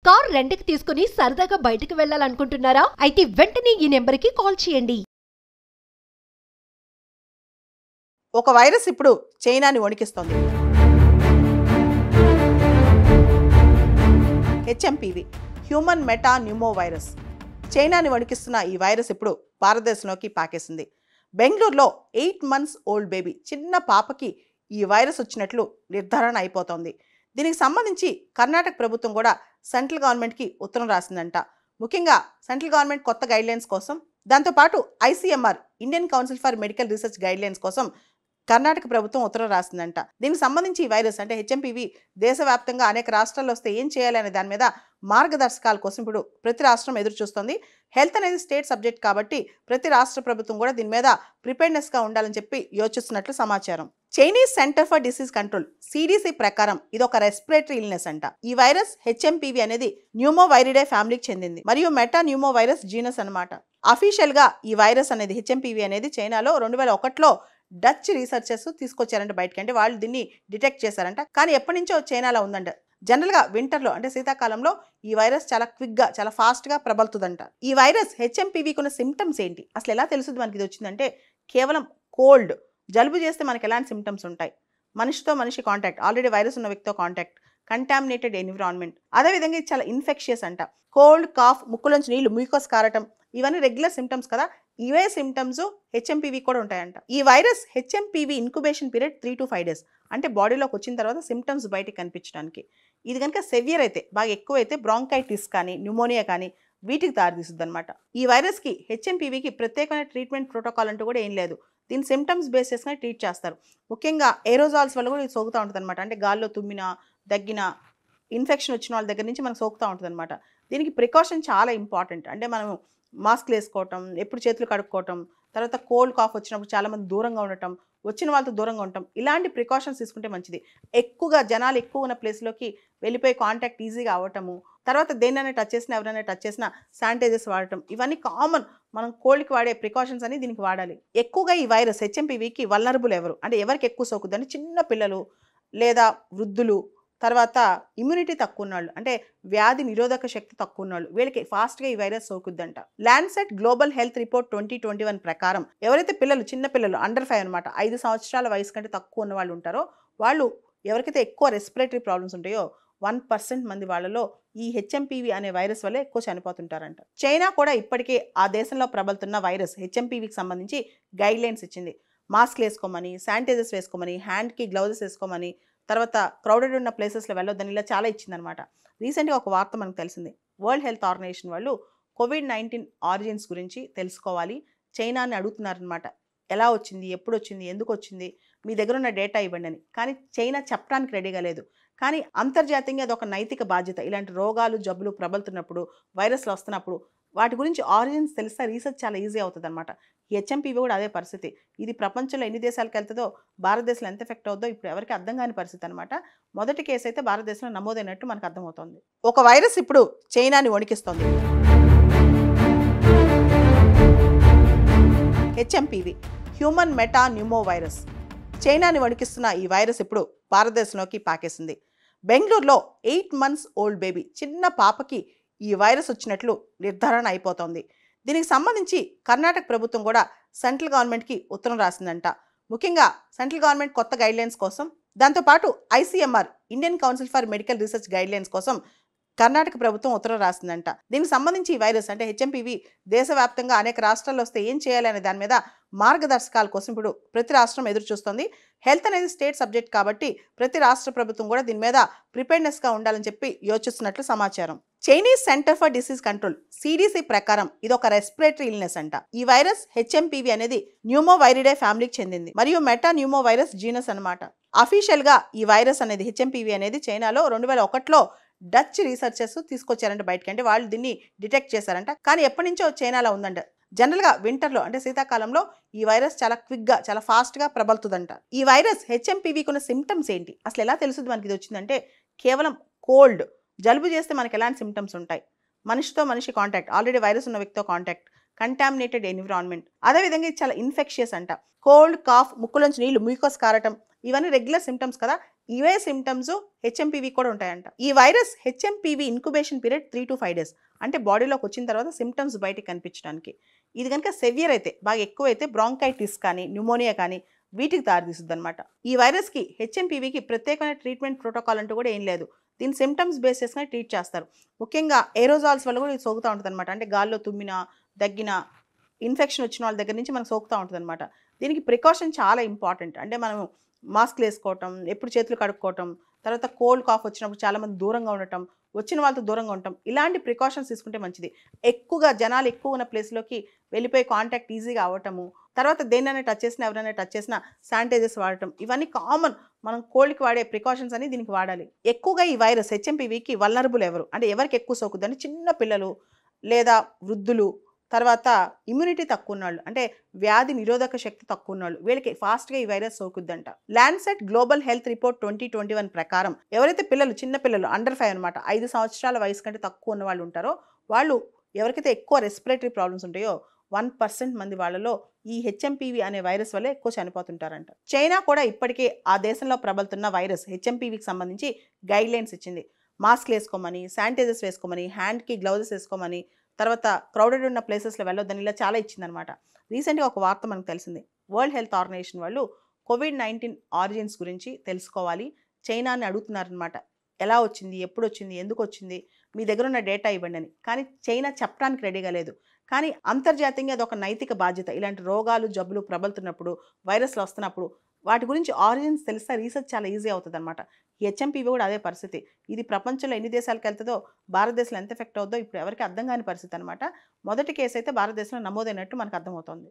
Car రెంట్‌కి తీసుకుని సరదాగా బయటికి వెళ్ళాలనుకుంటున్నారా? అయితే వెంటనే ఈ నెంబర్‌కి కాల్ చేయండి. ఒక వైరస్ ఇప్పుడు చైనాని వణికిస్తోంది. HMPV human metapneumovirus. చైనాని వణికిస్తున్న ఈ వైరస్ ఇప్పుడు భారతదేశంలోకి పాకేసింది. బెంగళూరులో 8 months ఓల్డ్ బేబీ చిన్న పాపకి ఈ వైరస్ వచ్చినట్లు నిర్ధారణ అయిపోతోంది. దీనికి సంబంధించి కర్ణాటక ప్రభుత్వం కూడా సెంట్రల్ గవర్నమెంట్కి ఉత్తరం రాసిందంట. ముఖ్యంగా సెంట్రల్ గవర్నమెంట్ కొత్త గైడ్లైన్స్ కోసం, దాంతోపాటు ICMR Indian council for medical research guidelines కోసం కర్ణాటక ప్రభుత్వం ఉత్తరం రాసిందంట. దీనికి సంబంధించి ఈ వైరస్ అంటే హెచ్ఎంపీవీ దేశవ్యాప్తంగా అనేక రాష్ట్రాల్లో వస్తే ఏం చేయాలి అనే దాని మీద మార్గదర్శకాల కోసం ఇప్పుడు ప్రతి రాష్ట్రం ఎదురు చూస్తుంది. హెల్త్ అనేది స్టేట్ సబ్జెక్ట్ కాబట్టి ప్రతి రాష్ట్ర ప్రభుత్వం కూడా దీని మీద ప్రిపేర్నెస్గా ఉండాలని చెప్పి యోచిస్తున్నట్లు సమాచారం. Chinese centre for disease control CDC ప్రకారం ఇది ఒక రెస్పిరేటరీ ఇల్నెస్ అంట. ఈ వైరస్ హెచ్ఎంపీవీ అనేది న్యూమోవైరిడే ఫ్యామిలీకి చెందింది మరియు మెటా న్యూమో వైరస్ జీనస్ అనమాట. అఫీషియల్ గా ఈ వైరస్ అనేది హెచ్ఎంపీవీ అనేది చైనాలో 2001లో డచ్ రీసెర్చర్స్ తీసుకొచ్చారంట బయటకి. అంటే వాళ్ళు దీన్ని డిటెక్ట్ చేశారంట. కానీ ఎప్పటి నుంచో చైనాలో ఉందంట. జనరల్గా వింటర్లో అంటే శీతాకాలంలో ఈ వైరస్ చాలా క్విక్గా చాలా ఫాస్ట్గా ప్రబలుతుందంట. ఈ వైరస్ హెచ్ఎంపీవీకి ఉన్న సిమ్టమ్స్ ఏంటి, అసలు ఎలా తెలుస్తుంది మనకి ఇది వచ్చిందంటే, కేవలం కోల్డ్, జలుబు చేస్తే మనకి ఎలాంటి సిమ్టమ్స్ ఉంటాయి, మనిషితో మనిషి కాంటాక్ట్, ఆల్రెడీ వైరస్ ఉన్న వ్యక్తితో కాంటాక్ట్, కంటామినేటెడ్ ఎన్విరాన్మెంట్, అదేవిధంగా ఇది చాలా ఇన్ఫెక్షియస్ అంట. కోల్డ్, కాఫ్, ముక్కులోంచి నీళ్లు, మ్యూకస్ కారటం, ఇవన్నీ రెగ్యులర్ సిమ్టమ్స్ కదా. ఇవే సిమ్టమ్స్ హెచ్ఎంపీవీ కూడా ఉంటాయంట. ఈ virus HMPV incubation period 3 to 5 days, అంటే బాడీలోకి వచ్చిన తర్వాత సిమ్టమ్స్ బయటికి కనిపించడానికి. ఇది కనుక సెవియర్ అయితే, బాగా ఎక్కువైతే బ్రాంకైటిస్ కానీ న్యూమోనియా కానీ వీటికి దారితీస్తుంది అనమాట. ఈ వైరస్కి హెచ్ఎంపీవీకి ప్రత్యేకమైన ట్రీట్మెంట్ ప్రోటోకాల్ అంటూ కూడా ఏం లేదు. దీని సిమ్టమ్స్ బేస్ చేసుకుని ట్రీట్ చేస్తారు. ముఖ్యంగా ఏరోజాల్స్ వల్ల కూడా ఇది సోకుతూ ఉంటుంది అనమాట. అంటే గాల్లో తుమ్మినా, దగ్గిన, ఇన్ఫెక్షన్ వచ్చిన వాళ్ళ దగ్గర నుంచి మనకు సోకుతూ ఉంటుంది అనమాట. దీనికి ప్రికాషన్ చాలా ఇంపార్టెంట్. అంటే మనం మాస్క్లు వేసుకోవటం, ఎప్పుడు చేతులు కడుక్కోవటం, తర్వాత కోల్డ్ కాఫ్ వచ్చినప్పుడు చాలామంది దూరంగా ఉండటం, వచ్చిన వాళ్ళతో దూరంగా ఉండటం, ఇలాంటి ప్రికాషన్స్ తీసుకుంటే మంచిది. ఎక్కువగా జనాలు ఎక్కువ ఉన్న ప్లేస్లోకి వెళ్ళిపోయి కాంటాక్ట్ ఈజీగా అవ్వటము, తర్వాత దేన్నైనా టచ్ చేసినా, ఎవరైనా టచ్ చేసినా శానిటైజర్స్ వాడటం, ఇవన్నీ కామన్. మనం కోల్డ్కి వాడే ప్రికాషన్స్ అని దీనికి వాడాలి. ఎక్కువగా ఈ వైరస్ హెచ్ఎంపీవీకి వల్నరబుల్ ఎవరు అంటే, ఎవరికి ఎక్కువ సోకుద్దని, చిన్న పిల్లలు లేదా వృద్ధులు, తర్వాత ఇమ్యూనిటీ తక్కువ ఉన్నాళ్ళు, అంటే వ్యాధి నిరోధక శక్తి తక్కువ ఉన్నాళ్ళు, వీళ్ళకి ఫాస్ట్గా ఈ వైరస్ సోకుద్దంట. ల్యాండ్సెట్ గ్లోబల్ హెల్త్ రిపోర్ట్ 2021 ప్రకారం ఎవరైతే పిల్లలు, చిన్న పిల్లలు అండర్ 5 అనమాట, 5 సంవత్సరాల వయసు కంటే తక్కువ ఉన్న వాళ్ళు ఉంటారో, వాళ్ళు ఎవరికైతే ఎక్కువ రెస్పిరేటరీ ప్రాబ్లమ్స్ ఉంటాయో 1% మంది వాళ్ళలో ఈ హెచ్ఎంపీవీ అనే వైరస్ వల్లే ఎక్కువ చనిపోతుంటారంట. చైనా కూడా ఇప్పటికే ఆ దేశంలో ప్రబలుతున్న వైరస్ హెచ్ఎంపీవీకి సంబంధించి గైడ్లైన్స్ ఇచ్చింది. మాస్క్లు వేసుకోమని, శానిటైజర్స్ వేసుకోమని, హ్యాండ్కి గ్లౌజెస్ వేసుకోమని, తర్వాత క్రౌడెడ్ ఉన్న ప్లేసెస్లో వెళ్ళొద్దని, ఇలా చాలా ఇచ్చిందనమాట. రీసెంట్గా ఒక వార్త మనకు తెలిసింది. వరల్డ్ హెల్త్ ఆర్గనైజేషన్ వాళ్ళు COVID-19 ఆరిజిన్స్ గురించి తెలుసుకోవాలి, చైనాని అడుగుతున్నారనమాట. ఎలా వచ్చింది, ఎప్పుడు వచ్చింది, ఎందుకు వచ్చింది, మీ దగ్గర ఉన్న డేటా ఇవ్వండి అని. కానీ చైనా చెప్పడానికి రెడీగా లేదు. కానీ అంతర్జాతీయంగా అది ఒక నైతిక బాధ్యత. ఇలాంటి రోగాలు, జబ్బులు ప్రబలుతున్నప్పుడు, వైరస్లు వస్తున్నప్పుడు వాటి గురించి ఆరిజిన్స్ తెలిస్తే రీసెర్చ్ చాలా ఈజీ అవుతుంది అనమాట. హెచ్ఎంపీవీ కూడా అదే పరిస్థితి. ఇది ప్రపంచంలో ఎన్ని దేశాలకు వెళ్తుందో, భారతదేశంలో ఎంత ఎఫెక్ట్ అవుతుందో ఇప్పుడు ఎవరికి అర్థం కాని పరిస్థితి అనమాట. మొదటి కేసు అయితే భారతదేశంలో నమోదైనట్టు మనకు అర్థమవుతోంది. ఒక వైరస్ ఇప్పుడు చైనాని వణికిస్తోంది. HMPV human metapneumovirus. చైనాని వణికిస్తున్న ఈ వైరస్ ఇప్పుడు భారతదేశంలోకి పాకేసింది. బెంగళూరులో 8 months ఓల్డ్ బేబీ చిన్న పాపకి ఈ వైరస్ వచ్చినట్లు నిర్ధారణ అయిపోతోంది. దీనికి సంబంధించి కర్ణాటక ప్రభుత్వం కూడా సెంట్రల్ గవర్నమెంట్కి ఉత్తరం రాసిందంట. ముఖ్యంగా సెంట్రల్ గవర్నమెంట్ కొత్త గైడ్లైన్స్ కోసం, దాంతోపాటు ICMR Indian council for medical research guidelines కోసం కర్ణాటక ప్రభుత్వం ఉత్తరం రాసిందంట. దీనికి సంబంధించి ఈ వైరస్ అంటే హెచ్ఎంపీవీ దేశవ్యాప్తంగా అనేక రాష్ట్రాల్లో వస్తే ఏం చేయాలి అనే దాని మీద మార్గదర్శకాల కోసం ఇప్పుడు ప్రతి రాష్ట్రం ఎదురు చూస్తుంది. హెల్త్ అనేది స్టేట్ సబ్జెక్ట్ కాబట్టి ప్రతి రాష్ట్ర ప్రభుత్వం కూడా దీని మీద ప్రిపేర్నెస్గా ఉండాలని చెప్పి యోచిస్తున్నట్లు సమాచారం. Chinese centre for disease control CDC ప్రకారం ఇది ఒక రెస్పిరేటరీ ఇల్నెస్ అంట. ఈ వైరస్ హెచ్ఎంపీవీ అనేది న్యూమోవైరిడే ఫ్యామిలీకి చెందింది మరియు మెటా న్యూమో వైరస్ జీనస్ అనమాట. అఫీషియల్ గా ఈ వైరస్ అనేది హెచ్ఎంపీవీ అనేది చైనాలో 2001లో డచ్ రీసెర్చర్స్ తీసుకొచ్చారంట బయటకి. అంటే వాళ్ళు దీన్ని డిటెక్ట్ చేశారంట. కానీ ఎప్పటి నుంచో చైనాలో ఉందంట. జనరల్గా వింటర్లో అంటే శీతాకాలంలో ఈ వైరస్ చాలా క్విక్గా చాలా ఫాస్ట్గా ప్రబలుతుందంట. ఈ వైరస్ హెచ్ఎంపీవీకి ఉన్న సిమ్టమ్స్ ఏంటి, అసలు ఎలా తెలుస్తుంది మనకి ఇది వచ్చిందంటే, కేవలం కోల్డ్, జలుబు చేస్తే మనకి ఎలాంటి సిమ్టమ్స్ ఉంటాయి, మనిషితో మనిషి కాంటాక్ట్, ఆల్రెడీ వైరస్ ఉన్న వ్యక్తితో కాంటాక్ట్, కంటామినేటెడ్ ఎన్విరాన్మెంట్, అదేవిధంగా ఇది చాలా ఇన్ఫెక్షియస్ అంట. కోల్డ్, కాఫ్, ముక్కులోంచి నీళ్లు, మ్యూకస్ కారటం, ఇవన్నీ రెగ్యులర్ సిమ్టమ్స్ కదా. ఇవే సిమ్టమ్స్ హెచ్ఎంపీవీ కూడా ఉంటాయంట. ఈ virus HMPV incubation period 3 to 5 days, అంటే బాడీలోకి వచ్చిన తర్వాత సిమ్టమ్స్ బయటికి కనిపించడానికి. ఇది కనుక సెవియర్ అయితే, బాగా ఎక్కువైతే బ్రాంకైటిస్ కానీ న్యూమోనియా కానీ వీటికి దారితీస్తుంది అనమాట. ఈ వైరస్కి హెచ్ఎంపీవీకి ప్రత్యేకమైన ట్రీట్మెంట్ ప్రోటోకాల్ అంటూ కూడా ఏం లేదు. దీని సిమ్టమ్స్ బేస్ చేసుకుని ట్రీట్ చేస్తారు. ముఖ్యంగా ఏరోజాల్స్ వల్ల కూడా ఇది సోకుతూ ఉంటుంది అనమాట. అంటే గాల్లో తుమ్మినా దగ్గిన ఇన్ఫెక్షన్ వచ్చిన వాళ్ళ దగ్గర నుంచి మనకు సోకుతూ ఉంటుంది అనమాట. దీనికి ప్రికాషన్ చాలా ఇంపార్టెంట్. అంటే మనం మాస్క్లు వేసుకోవటం, ఎప్పుడు చేతులు కడుక్కోవటం, తర్వాత కోల్డ్ కాఫ్ వచ్చినప్పుడు చాలామంది దూరంగా ఉండటం, వచ్చిన వాళ్ళతో దూరంగా ఉండటం, ఇలాంటి ప్రికాషన్స్ తీసుకుంటే మంచిది. ఎక్కువగా జనాలు ఎక్కువ ఉన్న ప్లేస్లోకి వెళ్ళిపోయి కాంటాక్ట్ ఈజీగా అవ్వటము, తర్వాత దేన్నైనా టచ్ చేసినా ఎవరైనా టచ్ చేసినా శానిటైజర్స్ వాడటం, ఇవన్నీ కామన్. మనం కోల్డ్కి వాడే ప్రికాషన్స్ అని దీనికి వాడాలి. ఎక్కువగా ఈ వైరస్ హెచ్ఎంపీవీకి వల్నరబుల్ ఎవరు అంటే ఎవరికి ఎక్కువ సోకుద్దని, చిన్న పిల్లలు లేదా వృద్ధులు, తర్వాత ఇమ్యూనిటీ తక్కువ ఉన్నాళ్ళు, అంటే వ్యాధి నిరోధక శక్తి తక్కువ ఉన్నాళ్ళు, వీళ్ళకి ఫాస్ట్గా ఈ వైరస్ సోకుద్దంట. ల్యాన్సెట్ గ్లోబల్ హెల్త్ రిపోర్ట్ 2021 ప్రకారం ఎవరైతే పిల్లలు, చిన్న పిల్లలు అండర్ 5 అనమాట, 5 సంవత్సరాల వయసు కంటే తక్కువ ఉన్న వాళ్ళు ఉంటారో, వాళ్ళు ఎవరికైతే ఎక్కువ రెస్పిరేటరీ ప్రాబ్లమ్స్ ఉంటాయో 1% మంది వాళ్ళలో ఈ హెచ్ఎంపీవీ అనే వైరస్ వల్లే ఎక్కువ చనిపోతుంటారంట. చైనా కూడా ఇప్పటికే ఆ దేశంలో ప్రబలుతున్న వైరస్ హెచ్ఎంపీవీకి సంబంధించి గైడ్ లైన్స్ ఇచ్చింది. మాస్క్లు వేసుకోమని, శానిటైజర్స్ వేసుకోమని, హ్యాండ్కి గ్లౌజెస్ వేసుకోమని, తర్వాత క్రౌడెడ్ ఉన్న ప్లేసెస్లో వెళ్ళొద్దని ఇలా చాలా ఇచ్చిందనమాట. రీసెంట్గా ఒక వార్త మనకు తెలిసింది. వరల్డ్ హెల్త్ ఆర్గనైజేషన్ వాళ్ళు COVID-19 ఆరిజిన్స్ గురించి తెలుసుకోవాలి, చైనాని అడుగుతున్నారనమాట. ఎలా వచ్చింది, ఎప్పుడు వచ్చింది, ఎందుకు వచ్చింది, మీ దగ్గర ఉన్న డేటా ఇవ్వండి అని. కానీ చైనా చెప్పడానికి రెడీగా లేదు. కానీ అంతర్జాతీయంగా అది ఒక నైతిక బాధ్యత. ఇలాంటి రోగాలు, జబ్బులు ప్రబలుతున్నప్పుడు, వైరస్లు వస్తున్నప్పుడు వాటి గురించి ఆరిజిన్స్ తెలిస్తే రీసెర్చ్ చాలా ఈజీ అవుతుంది అనమాట. హెచ్ఎంపీవీ కూడా అదే పరిస్థితి. ఇది ప్రపంచంలో ఎన్ని దేశాలకు వెళ్తుందో, భారతదేశంలో ఎంత ఎఫెక్ట్ అవుతుందో ఇప్పుడు ఎవరికి అర్థం కాని పరిస్థితి అనమాట. మొదటి కేసు అయితే భారతదేశంలో నమోదైనట్టు మనకు అర్థమవుతుంది.